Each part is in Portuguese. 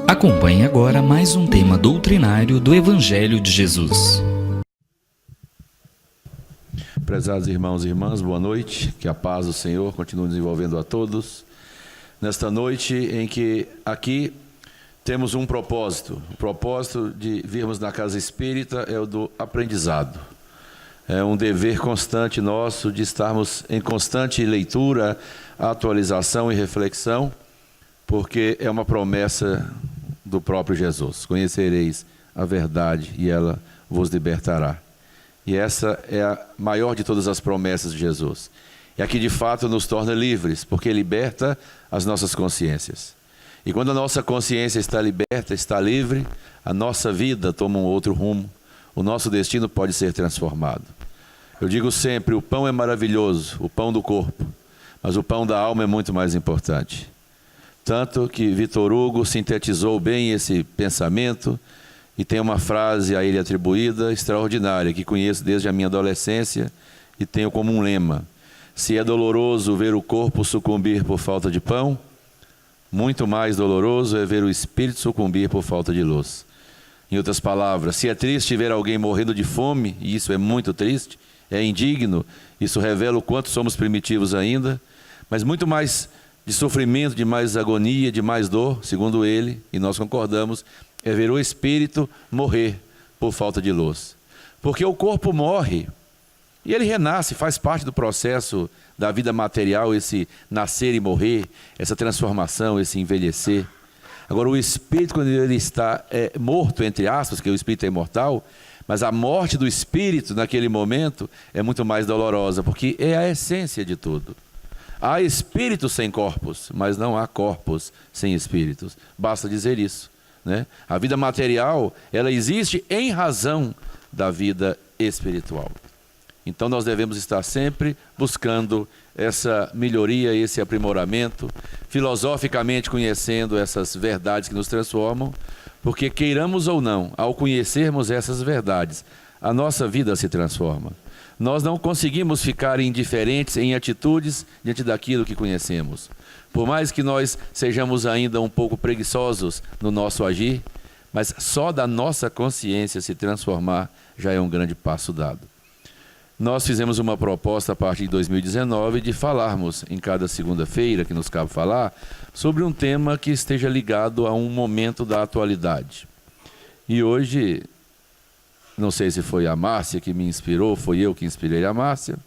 Acompanhe agora mais um tema doutrinário do Evangelho de Jesus. Prezados irmãos e irmãs, boa noite. Que a paz do Senhor continue nos envolvendo a todos. Nesta noite em que aqui temos um propósito. O propósito de virmos na casa espírita é o do aprendizado. É um dever constante nosso de estarmos em constante leitura, atualização e reflexão, porque é uma promessa do próprio Jesus. Conhecereis a verdade e ela vos libertará. E essa é a maior de todas as promessas de Jesus. É a que de fato nos torna livres, porque liberta as nossas consciências. E quando a nossa consciência está liberta, está livre, a nossa vida toma um outro rumo. O nosso destino pode ser transformado. Eu digo sempre, o pão é maravilhoso, o pão do corpo, mas o pão da alma é muito mais importante. Tanto que Victor Hugo sintetizou bem esse pensamento e tem uma frase a ele atribuída extraordinária, que conheço desde a minha adolescência e tenho como um lema: se é doloroso ver o corpo sucumbir por falta de pão, muito mais doloroso é ver o espírito sucumbir por falta de luz. Em outras palavras, se é triste ver alguém morrendo de fome, e isso é muito triste, é indigno, isso revela o quanto somos primitivos ainda, mas muito mais de sofrimento, de mais agonia, de mais dor, segundo ele, e nós concordamos, é ver o espírito morrer por falta de luz. Porque o corpo morre e ele renasce, faz parte do processo da vida material, esse nascer e morrer, essa transformação, esse envelhecer. Agora o espírito, quando ele está morto, entre aspas, que o espírito é imortal, mas a morte do espírito naquele momento é muito mais dolorosa, porque é a essência de tudo. Há espíritos sem corpos, mas não há corpos sem espíritos. Basta dizer isso, né? A vida material, ela existe em razão da vida espiritual. Então nós devemos estar sempre buscando essa melhoria, esse aprimoramento, filosoficamente conhecendo essas verdades que nos transformam, porque queiramos ou não, ao conhecermos essas verdades, a nossa vida se transforma. Nós não conseguimos ficar indiferentes em atitudes diante daquilo que conhecemos. Por mais que nós sejamos ainda um pouco preguiçosos no nosso agir, mas só da nossa consciência se transformar já é um grande passo dado. Nós fizemos uma proposta a partir de 2019 de falarmos em cada segunda-feira, que nos cabe falar, sobre um tema que esteja ligado a um momento da atualidade. E hoje, não sei se foi a Márcia que me inspirou, foi eu que inspirei a Márcia,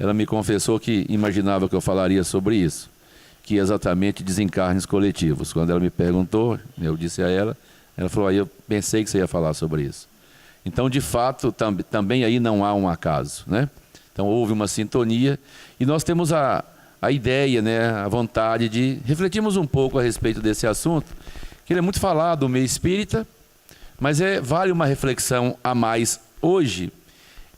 ela me confessou que imaginava que eu falaria sobre isso, que é exatamente desencarnes coletivos. Quando ela me perguntou, eu disse a ela, ela falou, aí eu pensei que você ia falar sobre isso. Então, de fato, também aí não há um acaso, né? Então, houve uma sintonia e nós temos a ideia, né, a vontade de refletirmos um pouco a respeito desse assunto, que ele é muito falado no meio espírita, mas vale uma reflexão a mais hoje,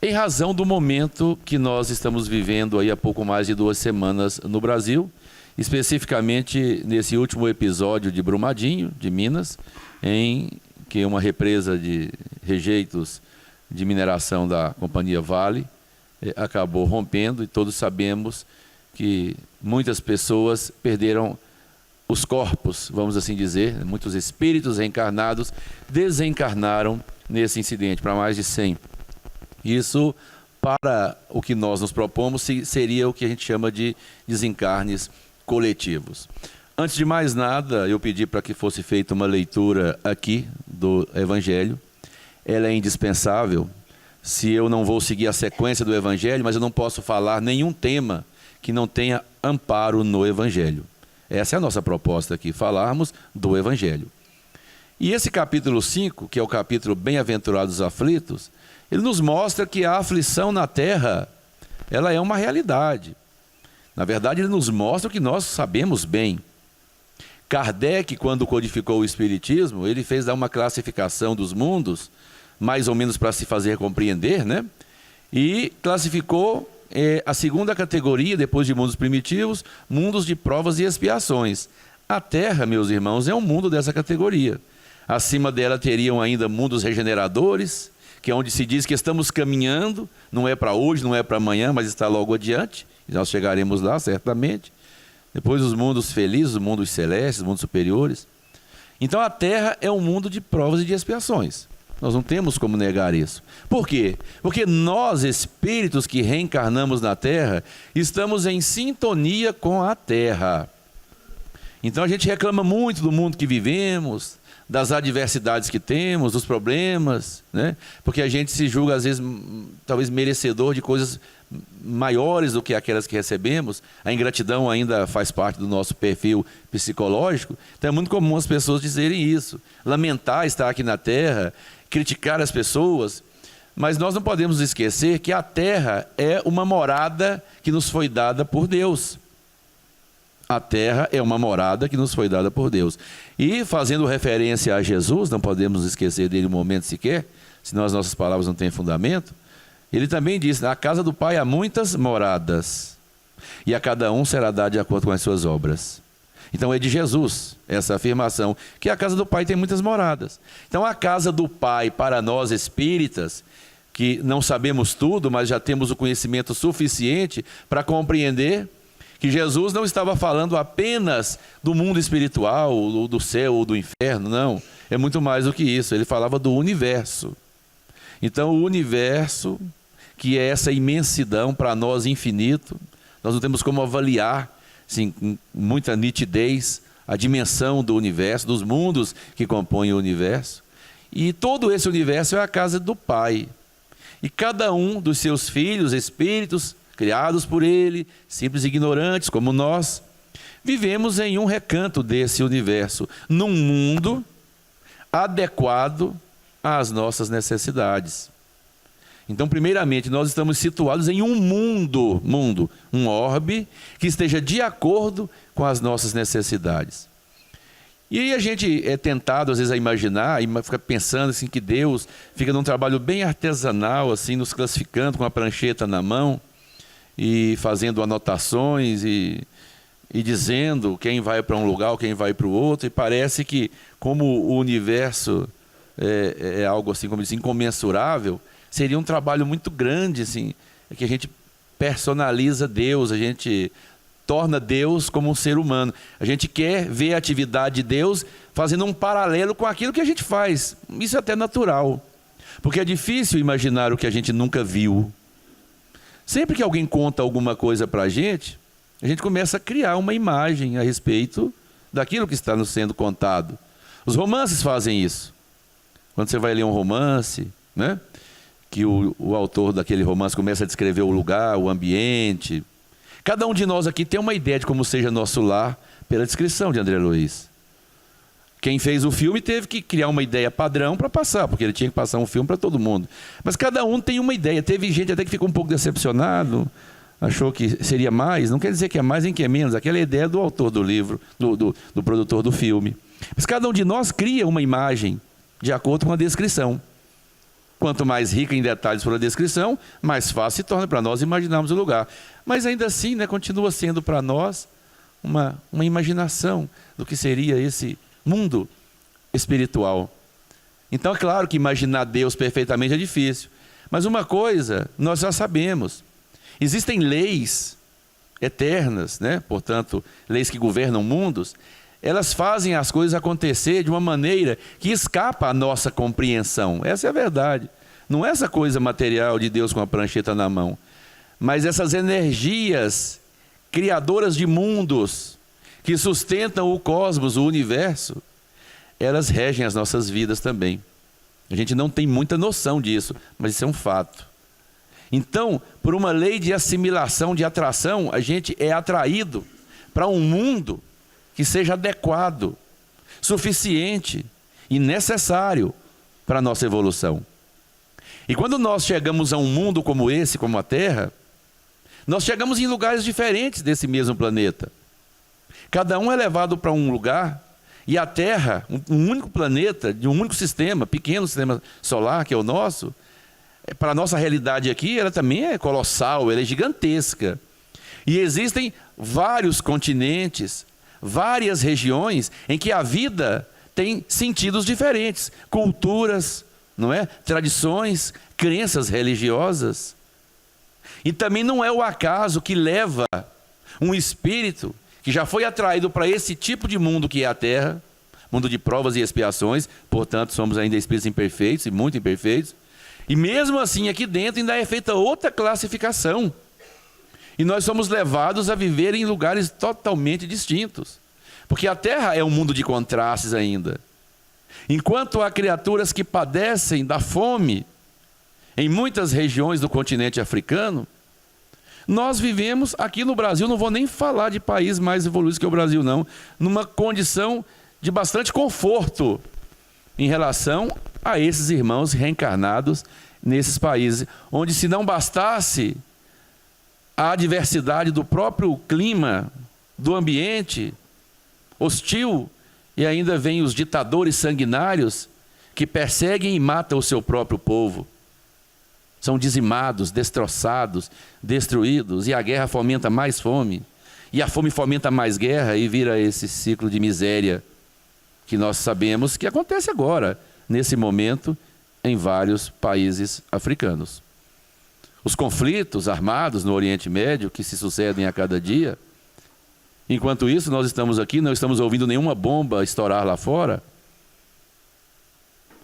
em razão do momento que nós estamos vivendo aí há pouco mais de 2 semanas no Brasil, especificamente nesse último episódio de Brumadinho, de Minas, em que uma represa de rejeitos de mineração da companhia Vale acabou rompendo, e todos sabemos que muitas pessoas perderam os corpos, vamos assim dizer, muitos espíritos reencarnados desencarnaram nesse incidente, para mais de 100. Isso, para o que nós nos propomos, seria o que a gente chama de desencarnes coletivos. Antes de mais nada, eu pedi para que fosse feita uma leitura aqui do Evangelho. Ela é indispensável. Se eu não vou seguir a sequência do Evangelho, mas eu não posso falar nenhum tema que não tenha amparo no Evangelho. Essa é a nossa proposta aqui, falarmos do Evangelho. E esse capítulo 5, que é o capítulo Bem-aventurados aflitos, ele nos mostra que a aflição na terra, ela é uma realidade. Na verdade, ele nos mostra o que nós sabemos bem. Kardec, quando codificou o Espiritismo, ele fez uma classificação dos mundos, mais ou menos para se fazer compreender, né? E classificou a segunda categoria, depois de mundos primitivos, mundos de provas e expiações. A Terra, meus irmãos, é um mundo dessa categoria. Acima dela teriam ainda mundos regeneradores, que é onde se diz que estamos caminhando, não é para hoje, não é para amanhã, mas está logo adiante, e nós chegaremos lá certamente. Depois os mundos felizes, os mundos celestes, os mundos superiores. Então a Terra é um mundo de provas e de expiações. Nós não temos como negar isso. Por quê? Porque nós, espíritos que reencarnamos na Terra, estamos em sintonia com a Terra. Então a gente reclama muito do mundo que vivemos, das adversidades que temos, dos problemas, né? Porque a gente se julga, às vezes, talvez merecedor de coisas maiores do que aquelas que recebemos. A ingratidão ainda faz parte do nosso perfil psicológico. Então é muito comum as pessoas dizerem isso, lamentar estar aqui na Terra, criticar as pessoas, mas nós não podemos esquecer que a Terra é uma morada que nos foi dada por Deus. A Terra é uma morada que nos foi dada por Deus. E fazendo referência a Jesus, não podemos esquecer dele um momento sequer, senão as nossas palavras não têm fundamento. Ele também diz: na casa do Pai há muitas moradas, e a cada um será dado de acordo com as suas obras. Então é de Jesus essa afirmação, que a casa do Pai tem muitas moradas. Então a casa do Pai, para nós espíritas, que não sabemos tudo, mas já temos o conhecimento suficiente para compreender que Jesus não estava falando apenas do mundo espiritual, ou do céu ou do inferno, não. É muito mais do que isso, ele falava do universo. Então o universo, que é essa imensidão para nós infinito, nós não temos como avaliar, assim, com muita nitidez, a dimensão do universo, dos mundos que compõem o universo. E todo esse universo é a casa do Pai. E cada um dos seus filhos, espíritos, criados por Ele, simples ignorantes como nós, vivemos em um recanto desse universo, num mundo adequado às nossas necessidades. Então, primeiramente, nós estamos situados em um mundo, um orbe, que esteja de acordo com as nossas necessidades. E aí a gente é tentado, às vezes, a imaginar, e fica pensando assim, que Deus fica num trabalho bem artesanal, assim, nos classificando com a prancheta na mão, e fazendo anotações e dizendo quem vai para um lugar, quem vai para o outro, e parece que, como o universo é algo assim, como diz, incomensurável, seria um trabalho muito grande, assim, que a gente personaliza Deus, a gente torna Deus como um ser humano. A gente quer ver a atividade de Deus fazendo um paralelo com aquilo que a gente faz. Isso é até natural, porque é difícil imaginar o que a gente nunca viu. Sempre que alguém conta alguma coisa para a gente começa a criar uma imagem a respeito daquilo que está nos sendo contado. Os romances fazem isso. Quando você vai ler um romance, né, que o autor daquele romance começa a descrever o lugar, o ambiente. Cada um de nós aqui tem uma ideia de como seja nosso lar pela descrição de André Luiz. Quem fez o filme teve que criar uma ideia padrão para passar, porque ele tinha que passar um filme para todo mundo. Mas cada um tem uma ideia. Teve gente até que ficou um pouco decepcionado, achou que seria mais. Não quer dizer que é mais nem que é menos. Aquela é a ideia do autor do livro, do produtor do filme. Mas cada um de nós cria uma imagem de acordo com a descrição. Quanto mais rica em detalhes for a descrição, mais fácil se torna para nós imaginarmos o lugar. Mas ainda assim, né, continua sendo para nós uma imaginação do que seria esse mundo espiritual. Então é claro que imaginar Deus perfeitamente é difícil. Mas uma coisa nós já sabemos. Existem leis eternas, né? Portanto, leis que governam mundos. Elas fazem as coisas acontecer de uma maneira que escapa à nossa compreensão. Essa é a verdade. Não é essa coisa material de Deus com a prancheta na mão, mas essas energias criadoras de mundos que sustentam o cosmos, o universo, elas regem as nossas vidas também. A gente não tem muita noção disso, mas isso é um fato. Então, por uma lei de assimilação, de atração, a gente é atraído para um mundo que seja adequado, suficiente e necessário para a nossa evolução. E quando nós chegamos a um mundo como esse, como a Terra, nós chegamos em lugares diferentes desse mesmo planeta. Cada um é levado para um lugar, e a Terra, um único planeta, de um único sistema, pequeno sistema solar, que é o nosso, para a nossa realidade aqui, ela também é colossal, ela é gigantesca. E existem vários continentes, várias regiões em que a vida tem sentidos diferentes, culturas, não é? Tradições, crenças religiosas. E também não é o acaso que leva um espírito que já foi atraído para esse tipo de mundo que é a Terra, mundo de provas e expiações, portanto somos ainda espíritos imperfeitos e muito imperfeitos. E mesmo assim aqui dentro ainda é feita outra classificação. E nós somos levados a viver em lugares totalmente distintos. Porque a Terra é um mundo de contrastes ainda. Enquanto há criaturas que padecem da fome em muitas regiões do continente africano, nós vivemos aqui no Brasil, não vou nem falar de país mais evoluído que o Brasil não, numa condição de bastante conforto em relação a esses irmãos reencarnados nesses países, onde se não bastasse a adversidade do próprio clima, do ambiente hostil, e ainda vem os ditadores sanguinários que perseguem e matam o seu próprio povo. São dizimados, destroçados, destruídos, e a guerra fomenta mais fome, e a fome fomenta mais guerra, e vira esse ciclo de miséria que nós sabemos que acontece agora, nesse momento, em vários países africanos. Os conflitos armados no Oriente Médio, que se sucedem a cada dia. Enquanto isso, nós estamos aqui, não estamos ouvindo nenhuma bomba estourar lá fora.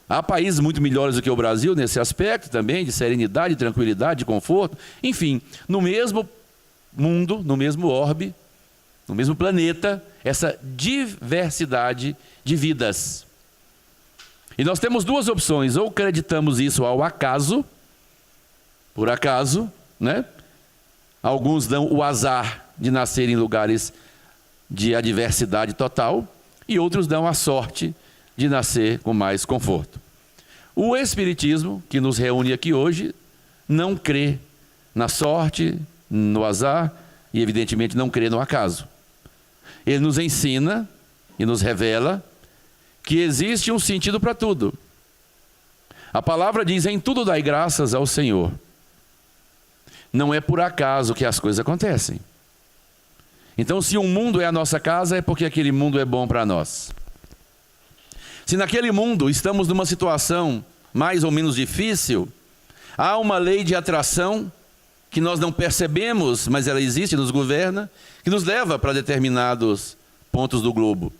Há países muito melhores do que o Brasil nesse aspecto também, de serenidade, tranquilidade, de conforto. Enfim, no mesmo mundo, no mesmo orbe, no mesmo planeta, essa diversidade de vidas. E nós temos duas opções: ou acreditamos isso ao acaso, por acaso, né? Alguns dão o azar de nascer em lugares de adversidade total, e outros dão a sorte de nascer com mais conforto. O Espiritismo, que nos reúne aqui hoje, não crê na sorte, no azar, e evidentemente não crê no acaso. Ele nos ensina e nos revela que existe um sentido para tudo. A palavra diz: em tudo dai graças ao Senhor. Não é por acaso que as coisas acontecem. Então, se um mundo é a nossa casa, é porque aquele mundo é bom para nós. Se naquele mundo estamos numa situação mais ou menos difícil, há uma lei de atração que nós não percebemos, mas ela existe, nos governa, que nos leva para determinados pontos do globo.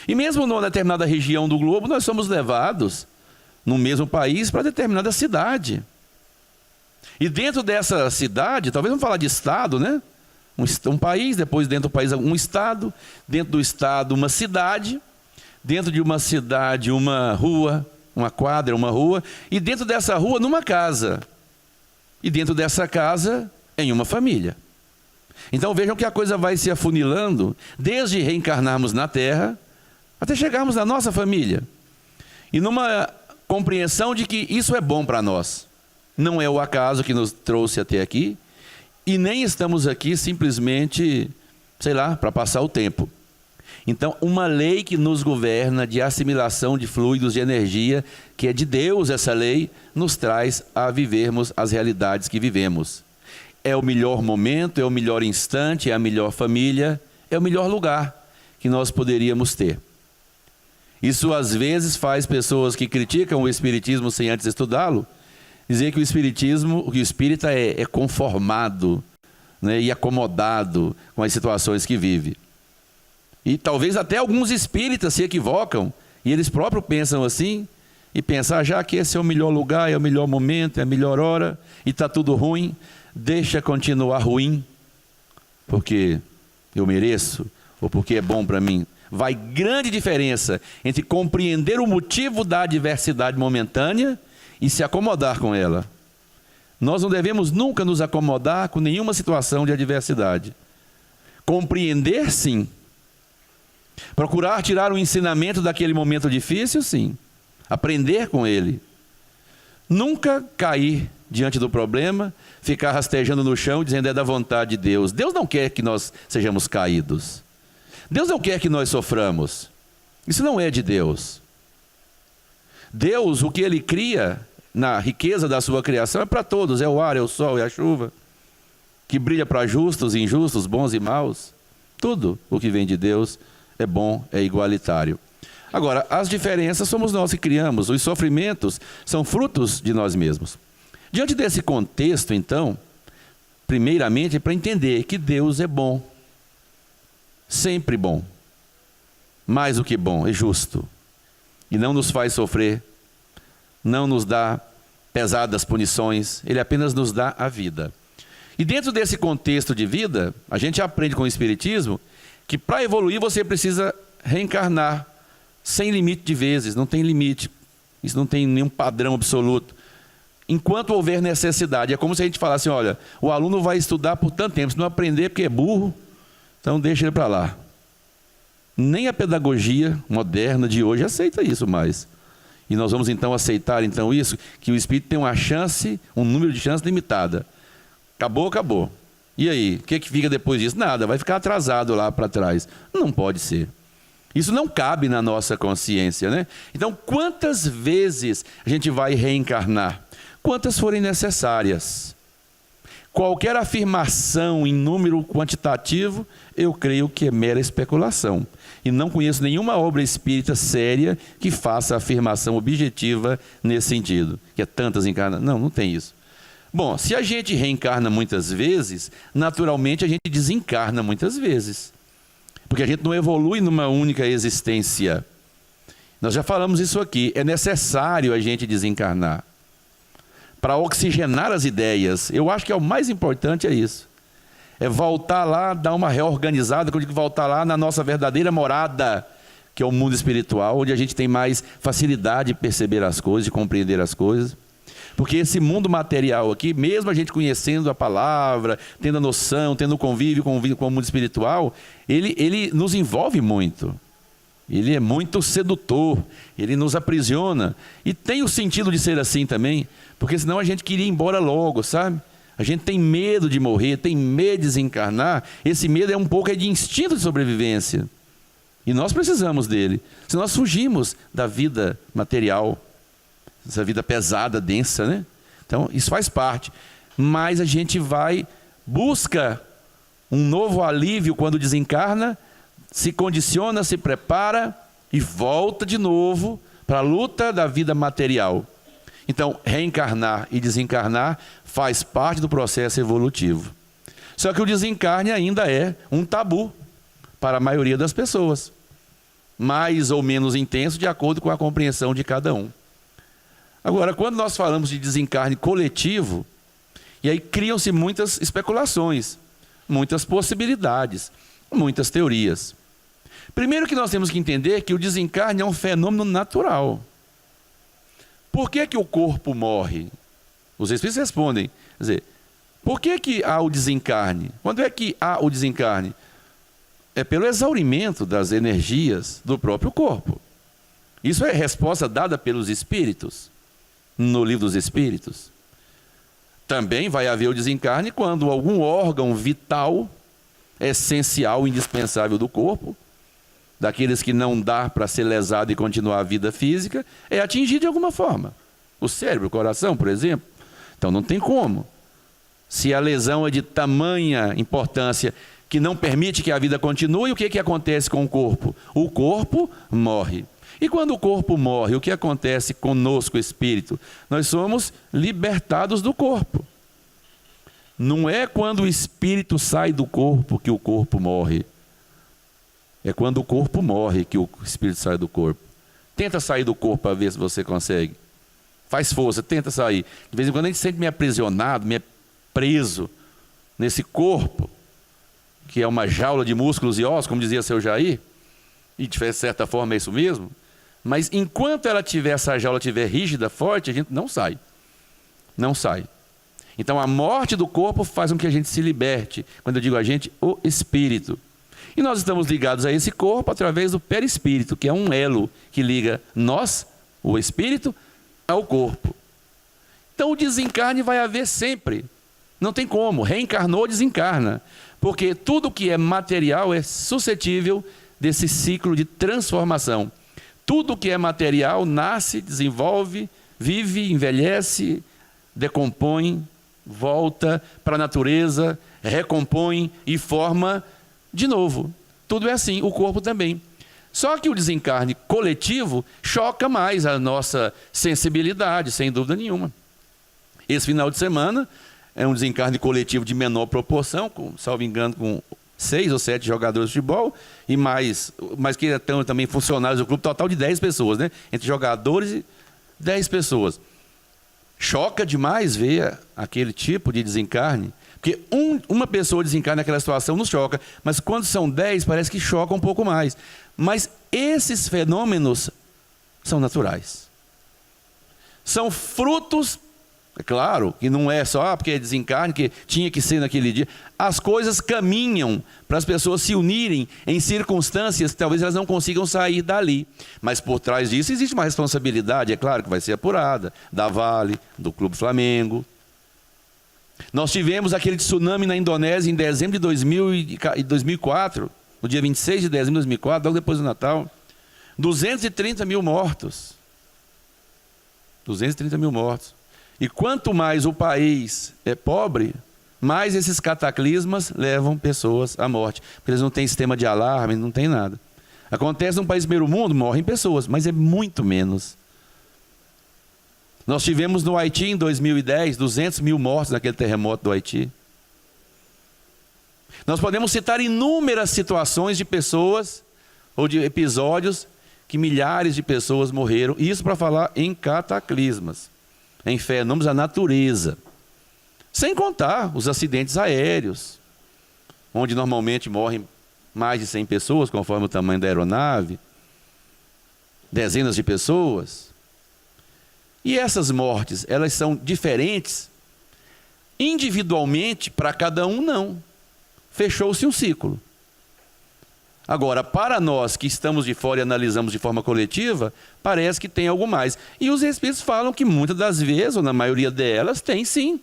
E mesmo numa determinada região do globo, nós somos levados, no mesmo país, para determinada cidade. E dentro dessa cidade, talvez vamos falar de estado, né? Um país, depois dentro do país um estado, dentro do estado uma cidade, dentro de uma cidade uma rua, uma quadra, uma rua, e dentro dessa rua numa casa, e dentro dessa casa em uma família. Então vejam que a coisa vai se afunilando, desde reencarnarmos na Terra, até chegarmos na nossa família, e numa compreensão de que isso é bom para nós. Não é o acaso que nos trouxe até aqui, e nem estamos aqui simplesmente, sei lá, para passar o tempo. Então, uma lei que nos governa de assimilação de fluidos de energia, que é de Deus essa lei, nos traz a vivermos as realidades que vivemos. É o melhor momento, é o melhor instante, é a melhor família, é o melhor lugar que nós poderíamos ter. Isso às vezes faz pessoas que criticam o Espiritismo sem antes estudá-lo, dizer que o Espiritismo, que o espírita é conformado, né, e acomodado com as situações que vive. E talvez até alguns espíritas se equivocam, e eles próprios pensam assim, e pensam: já que esse é o melhor lugar, é o melhor momento, é a melhor hora, e está tudo ruim, deixa continuar ruim, porque eu mereço, ou porque é bom para mim. Vai grande diferença entre compreender o motivo da adversidade momentânea e se acomodar com ela. Nós não devemos nunca nos acomodar com nenhuma situação de adversidade. Compreender, sim. Procurar tirar o ensinamento daquele momento difícil, sim. Aprender com ele. Nunca cair diante do problema, ficar rastejando no chão dizendo: é da vontade de Deus. Deus não quer que nós sejamos caídos. Deus não quer que nós soframos. Isso não é de Deus. Deus, o que Ele cria na riqueza da sua criação, é para todos. É o ar, é o sol, é a chuva, que brilha para justos e injustos, bons e maus. Tudo o que vem de Deus é bom, é igualitário. Agora, as diferenças somos nós que criamos. Os sofrimentos são frutos de nós mesmos. Diante desse contexto, então, primeiramente, para entender que Deus é bom. Sempre bom. mais do que bom e justo, e não nos faz sofrer, não nos dá pesadas punições, Ele apenas nos dá a vida. E dentro desse contexto de vida, a gente aprende com o Espiritismo que para evoluir você precisa reencarnar sem limite de vezes, não tem limite, isso não tem nenhum padrão absoluto. Enquanto houver necessidade, é como se a gente falasse, olha, o aluno vai estudar por tanto tempo, se não aprender porque é burro, então deixa ele para lá. Nem a pedagogia moderna de hoje aceita isso mais. E nós vamos então aceitar então isso, que o espírito tem uma chance, um número de chances limitada. Acabou, acabou. E aí, o que fica depois disso? Nada, vai ficar atrasado lá para trás. Não pode ser. Isso não cabe na nossa consciência, né? Então, quantas vezes a gente vai reencarnar? Quantas forem necessárias. Qualquer afirmação em número quantitativo, eu creio que é mera especulação. E não conheço nenhuma obra espírita séria que faça afirmação objetiva nesse sentido. Que é tantas encarnações. Não, não tem isso. Bom, se a gente reencarna muitas vezes, naturalmente a gente desencarna muitas vezes. Porque a gente não evolui numa única existência. Nós já falamos isso aqui. É necessário a gente desencarnar para oxigenar as ideias. Eu acho que é o mais importante é isso. É voltar lá, dar uma reorganizada, quando eu digo voltar lá na nossa verdadeira morada, que é o mundo espiritual, onde a gente tem mais facilidade de perceber as coisas, de compreender as coisas. Porque esse mundo material aqui, mesmo a gente conhecendo a palavra, tendo a noção, tendo convívio com o mundo espiritual, ele nos envolve muito. Ele é muito sedutor, ele nos aprisiona. E tem o sentido de ser assim também, porque senão a gente queria ir embora logo, sabe? A gente tem medo de morrer, tem medo de desencarnar. Esse medo é um pouco de instinto de sobrevivência. E nós precisamos dele. Se nós fugimos da vida material, essa vida pesada, densa, né? Então, isso faz parte. Mas a gente busca um novo alívio quando desencarna, se condiciona, se prepara e volta de novo para a luta da vida material. Então, reencarnar e desencarnar faz parte do processo evolutivo. Só que o desencarne ainda é um tabu para a maioria das pessoas. Mais ou menos intenso de acordo com a compreensão de cada um. Agora, quando nós falamos de desencarne coletivo, e aí criam-se muitas especulações, muitas possibilidades, muitas teorias. Primeiro que nós temos que entender que o desencarne é um fenômeno natural. Por que o corpo morre? Os espíritos respondem, quer dizer, por que há o desencarne? Quando é que há o desencarne? É pelo exaurimento das energias do próprio corpo. Isso é resposta dada pelos espíritos, no livro dos espíritos. Também vai haver o desencarne quando algum órgão vital, essencial, indispensável do corpo, daqueles que não dá para ser lesado e continuar a vida física, é atingido de alguma forma. O cérebro, o coração, por exemplo. Então não tem como. Se a lesão é de tamanha importância que não permite que a vida continue, o que acontece com o corpo? O corpo morre. E quando o corpo morre, o que acontece conosco, o espírito? Nós somos libertados do corpo. Não é quando o espírito sai do corpo que o corpo morre. É quando o corpo morre que o espírito sai do corpo. Tenta sair do corpo para ver se você consegue. Faz força, tenta sair. De vez em quando a gente se sente meio aprisionado, meio preso nesse corpo, que é uma jaula de músculos e ossos, como dizia seu Jair, e de certa forma é isso mesmo. Mas enquanto essa jaula estiver rígida, forte, a gente não sai. Não sai. Então a morte do corpo faz com que a gente se liberte. Quando eu digo a gente, o espírito. E nós estamos ligados a esse corpo através do perispírito, que é um elo que liga nós, o espírito, ao corpo. Então o desencarne vai haver sempre. Não tem como. Reencarnou, desencarna. Porque tudo que é material é suscetível desse ciclo de transformação. Tudo que é material nasce, desenvolve, vive, envelhece, decompõe, volta para a natureza, recompõe e forma de novo. Tudo é assim, o corpo também. Só que o desencarne coletivo choca mais a nossa sensibilidade, sem dúvida nenhuma. Esse final de semana é um desencarne coletivo de menor proporção, salvo engano, com 6 ou 7 jogadores de futebol e mais que estão também funcionários do clube, total de 10 pessoas, né? Entre jogadores e 10 pessoas. Choca demais ver aquele tipo de desencarne, porque uma pessoa desencarna naquela situação nos choca, mas quando são 10 parece que choca um pouco mais. Mas esses fenômenos são naturais. São frutos, é claro, que não é só porque é desencarne, que tinha que ser naquele dia. As coisas caminham para as pessoas se unirem em circunstâncias que talvez elas não consigam sair dali. Mas por trás disso existe uma responsabilidade, é claro, que vai ser apurada, da Vale, do Clube Flamengo. Nós tivemos aquele tsunami na Indonésia em dezembro de 2004, no dia 26 de dezembro de 2004, logo depois do Natal. 230 mil mortos. 230 mil mortos. E quanto mais o país é pobre, mais esses cataclismas levam pessoas à morte. Porque eles não têm sistema de alarme, não tem nada. Acontece num país primeiro mundo, morrem pessoas, mas é muito menos. Nós tivemos no Haiti, em 2010, 200 mil mortos naquele terremoto do Haiti. Nós podemos citar inúmeras situações de pessoas, ou de episódios, que milhares de pessoas morreram. Isso para falar em cataclismas, em fenômenos da natureza. Sem contar os acidentes aéreos, onde normalmente morrem mais de 100 pessoas, conforme o tamanho da aeronave, dezenas de pessoas. E essas mortes, elas são diferentes individualmente, para cada um não. Fechou-se um ciclo. Agora, para nós que estamos de fora e analisamos de forma coletiva, parece que tem algo mais. E os espíritos falam que muitas das vezes, ou na maioria delas, tem sim.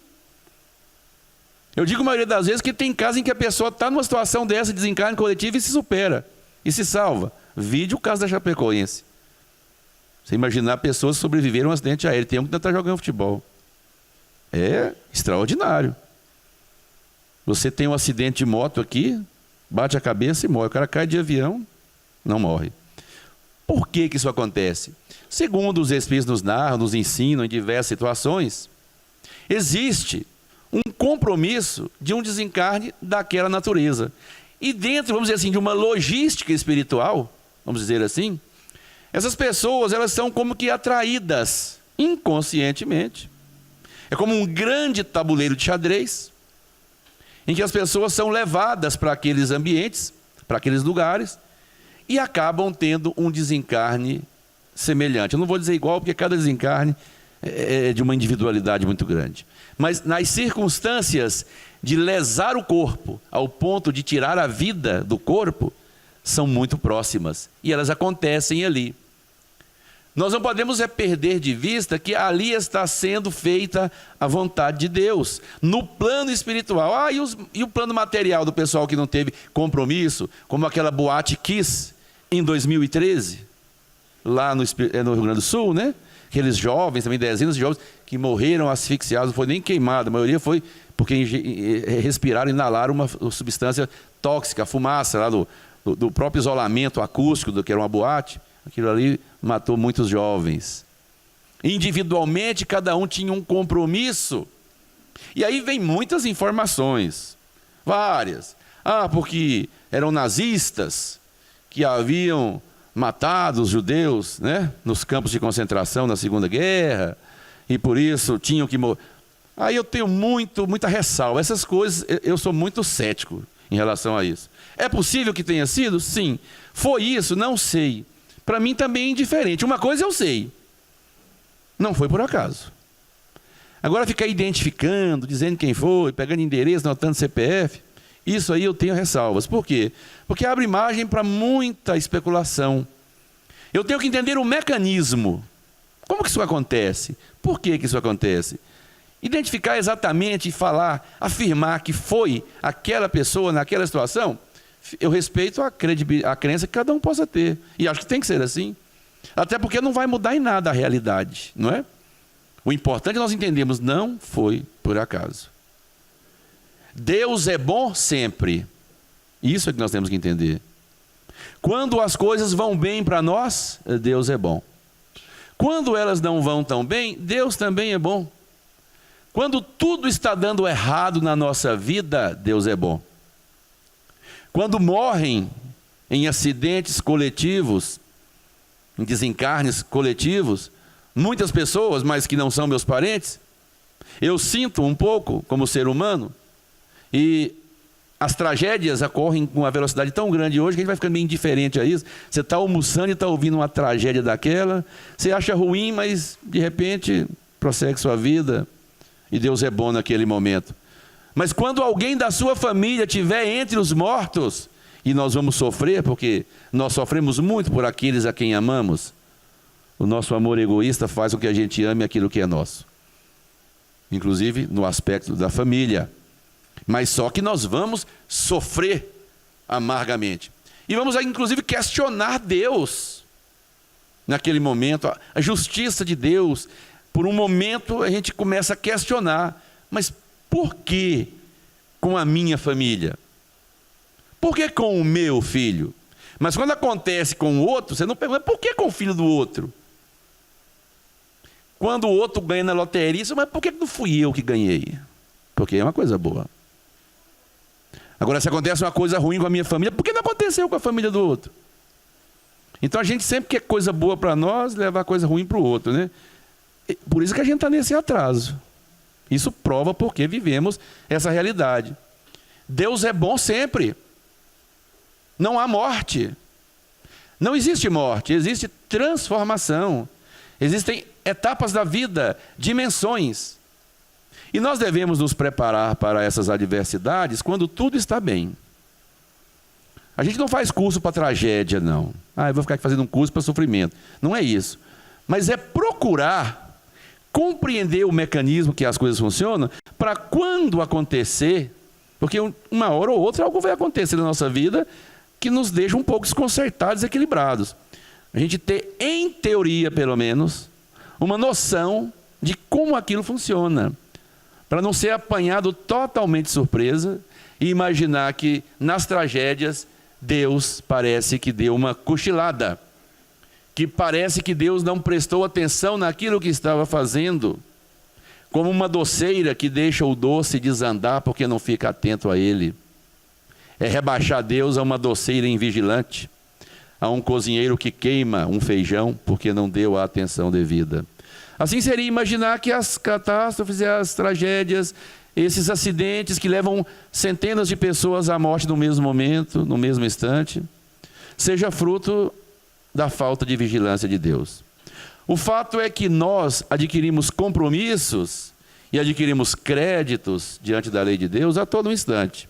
Eu digo a maioria das vezes que tem casos em que a pessoa está numa situação dessa, desencarne coletivo e se supera, e se salva. Vide o caso da Chapecoense. Você imaginar pessoas que sobreviveram a um acidente aéreo, tem um que ainda está jogando futebol. É extraordinário. Você tem um acidente de moto aqui, bate a cabeça e morre. O cara cai de avião, não morre. Por que isso acontece? Segundo os espíritos nos narram, nos ensinam em diversas situações, existe um compromisso de um desencarne daquela natureza. E dentro, vamos dizer assim, de uma logística espiritual, vamos dizer assim, essas pessoas, elas são como que atraídas inconscientemente. É como um grande tabuleiro de xadrez, em que as pessoas são levadas para aqueles ambientes, para aqueles lugares, e acabam tendo um desencarne semelhante. Eu não vou dizer igual, porque cada desencarne é de uma individualidade muito grande. Mas nas circunstâncias de lesar o corpo, ao ponto de tirar a vida do corpo, são muito próximas. E elas acontecem ali. Nós não podemos perder de vista que ali está sendo feita a vontade de Deus, no plano espiritual. E o plano material do pessoal que não teve compromisso, como aquela boate Kiss, em 2013, lá no Rio Grande do Sul, né? Aqueles jovens, também dezenas de jovens, que morreram asfixiados, não foi nem queimado, a maioria foi porque respiraram, inalaram uma substância tóxica, a fumaça lá do próprio isolamento acústico, do que era uma boate. Aquilo ali matou muitos jovens. Individualmente, cada um tinha um compromisso. E aí vem muitas informações, várias. Porque eram nazistas que haviam matado os judeus, né, nos campos de concentração na Segunda Guerra, e por isso tinham que morrer. Aí eu tenho muita ressalva. Essas coisas, eu sou muito cético em relação a isso. É possível que tenha sido? Sim. Foi isso? Não sei. Para mim também é indiferente. Uma coisa eu sei, não foi por acaso. Agora ficar identificando, dizendo quem foi, pegando endereço, anotando CPF, isso aí eu tenho ressalvas. Por quê? Porque abre margem para muita especulação. Eu tenho que entender o mecanismo. Como que isso acontece? Por que isso acontece? Identificar exatamente e falar, afirmar que foi aquela pessoa naquela situação, eu respeito a crença que cada um possa ter. E acho que tem que ser assim. Até porque não vai mudar em nada a realidade, não é? O importante é nós entendermos, não foi por acaso. Deus é bom sempre. Isso é que nós temos que entender. Quando as coisas vão bem para nós, Deus é bom. Quando elas não vão tão bem, Deus também é bom. Quando tudo está dando errado na nossa vida, Deus é bom. quando morrem em acidentes coletivos, em desencarnes coletivos, muitas pessoas, mas que não são meus parentes, eu sinto um pouco como ser humano, e as tragédias ocorrem com uma velocidade tão grande hoje que a gente vai ficando meio indiferente a isso. Você está almoçando e está ouvindo uma tragédia daquela, você acha ruim, mas de repente prossegue sua vida e Deus é bom naquele momento. Mas quando alguém da sua família estiver entre os mortos, e nós vamos sofrer, porque nós sofremos muito por aqueles a quem amamos, o nosso amor egoísta faz com que a gente ame aquilo que é nosso, inclusive no aspecto da família. Mas só que nós vamos sofrer amargamente. E vamos inclusive questionar Deus naquele momento, a justiça de Deus. Por um momento a gente começa a questionar, mas por que com a minha família? Por que com o meu filho? Mas quando acontece com o outro, você não pergunta, por que com o filho do outro? Quando o outro ganha na loteria, você, mas por que não fui eu que ganhei? Porque é uma coisa boa. Agora, se acontece uma coisa ruim com a minha família, por que não aconteceu com a família do outro? Então a gente sempre quer coisa boa para nós, levar coisa ruim para o outro, né? Por isso que a gente está nesse atraso. Isso prova porque vivemos essa realidade. Deus é bom sempre. Não há morte. Não existe morte, existe transformação. Existem etapas da vida, dimensões. E nós devemos nos preparar para essas adversidades quando tudo está bem. A gente não faz curso para tragédia, não. Eu vou ficar aqui fazendo um curso para sofrimento. Não é isso. Mas é procurar compreender o mecanismo que as coisas funcionam, para quando acontecer, porque uma hora ou outra algo vai acontecer na nossa vida que nos deixa um pouco desconcertados, desequilibrados. A gente ter, em teoria pelo menos, uma noção de como aquilo funciona, para não ser apanhado totalmente de surpresa e imaginar que nas tragédias Deus parece que deu uma cochilada, que parece que Deus não prestou atenção naquilo que estava fazendo, como uma doceira que deixa o doce desandar porque não fica atento a ele. É rebaixar Deus a uma doceira invigilante, a um cozinheiro que queima um feijão porque não deu a atenção devida. Assim seria imaginar que as catástrofes e as tragédias, esses acidentes que levam centenas de pessoas à morte no mesmo momento, no mesmo instante, seja fruto da falta de vigilância de Deus. O fato é que nós adquirimos compromissos e adquirimos créditos diante da lei de Deus a todo instante.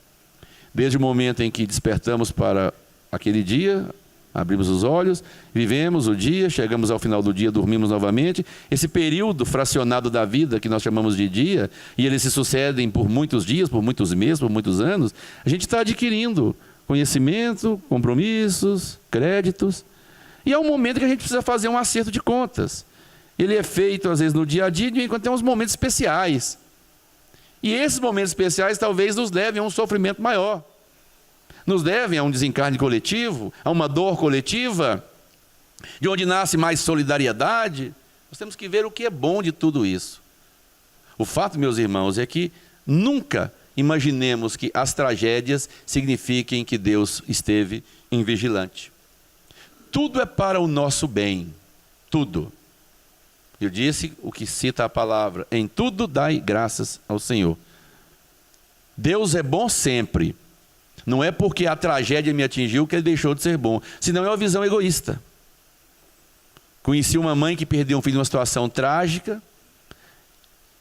Desde o momento em que despertamos para aquele dia, abrimos os olhos, vivemos o dia, chegamos ao final do dia, dormimos novamente. Esse período fracionado da vida que nós chamamos de dia, e eles se sucedem por muitos dias, por muitos meses, por muitos anos, a gente está adquirindo conhecimento, compromissos, créditos. E é um momento que a gente precisa fazer um acerto de contas. Ele é feito, às vezes, no dia a dia, enquanto tem uns momentos especiais. E esses momentos especiais talvez nos levem a um sofrimento maior. Nos levem a um desencarne coletivo, a uma dor coletiva, de onde nasce mais solidariedade. Nós temos que ver o que é bom de tudo isso. O fato, meus irmãos, é que nunca imaginemos que as tragédias signifiquem que Deus esteve invigilante. Tudo é para o nosso bem, tudo. Eu disse o que cita a palavra, em tudo dai graças ao Senhor. Deus é bom sempre. Não é porque a tragédia me atingiu que ele deixou de ser bom, senão é uma visão egoísta. Conheci uma mãe que perdeu um filho numa situação trágica,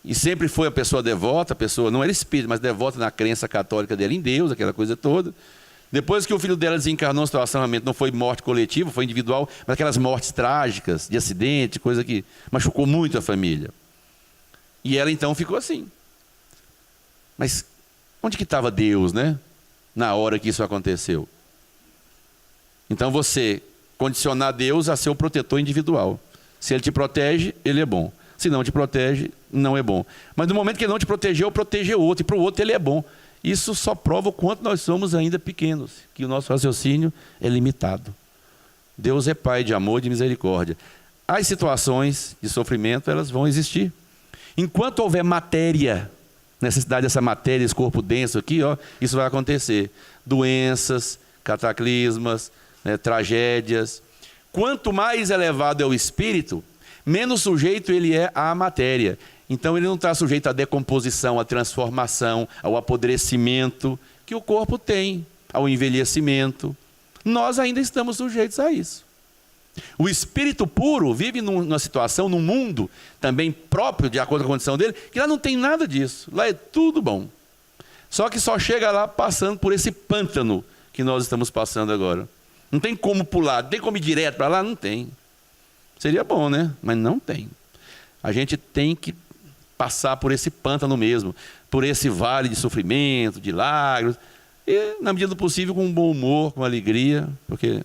e sempre foi a pessoa devota, a pessoa não era espírita, mas devota na crença católica dela em Deus, aquela coisa toda. Depois que o filho dela desencarnou numa situação, realmente não foi morte coletiva, foi individual, mas aquelas mortes trágicas, de acidente, coisa que machucou muito a família. E ela então ficou assim. Mas onde que estava Deus, né? Na hora que isso aconteceu. Então você condicionar Deus a ser o protetor individual. Se ele te protege, ele é bom. Se não te protege, não é bom. Mas no momento que ele não te protegeu, protegeu o outro, e para o outro ele é bom. Isso só prova o quanto nós somos ainda pequenos, que o nosso raciocínio é limitado. Deus é Pai de amor e de misericórdia. As situações de sofrimento, elas vão existir. Enquanto houver matéria necessidade dessa matéria, esse corpo denso aqui, ó, isso vai acontecer. Doenças, cataclismas, né, tragédias. Quanto mais elevado é o espírito, menos sujeito ele é à matéria. Então ele não está sujeito à decomposição, à transformação, ao apodrecimento que o corpo tem, ao envelhecimento. Nós ainda estamos sujeitos a isso. O espírito puro vive numa situação, num mundo também próprio, de acordo com a condição dele, que lá não tem nada disso. Lá é tudo bom. Só que só chega lá passando por esse pântano que nós estamos passando agora. Não tem como pular, não tem como ir direto para lá? Não tem. Seria bom, né? Mas não tem. A gente tem que passar por esse pântano mesmo, por esse vale de sofrimento, de lágrimas, e na medida do possível com um bom humor, com alegria, porque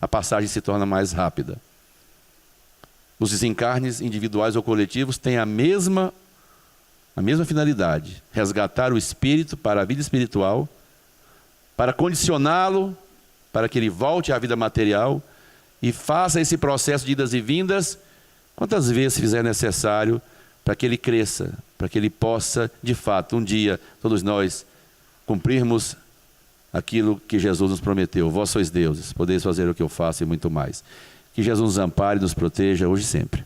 a passagem se torna mais rápida. Os desencarnes individuais ou coletivos têm a mesma finalidade: resgatar o espírito para a vida espiritual, para condicioná-lo, para que ele volte à vida material e faça esse processo de idas e vindas quantas vezes fizer necessário, para que ele cresça, para que ele possa, de fato, um dia, todos nós, cumprirmos aquilo que Jesus nos prometeu. Vós sois deuses, podeis fazer o que eu faço e muito mais. Que Jesus nos ampare e nos proteja hoje e sempre.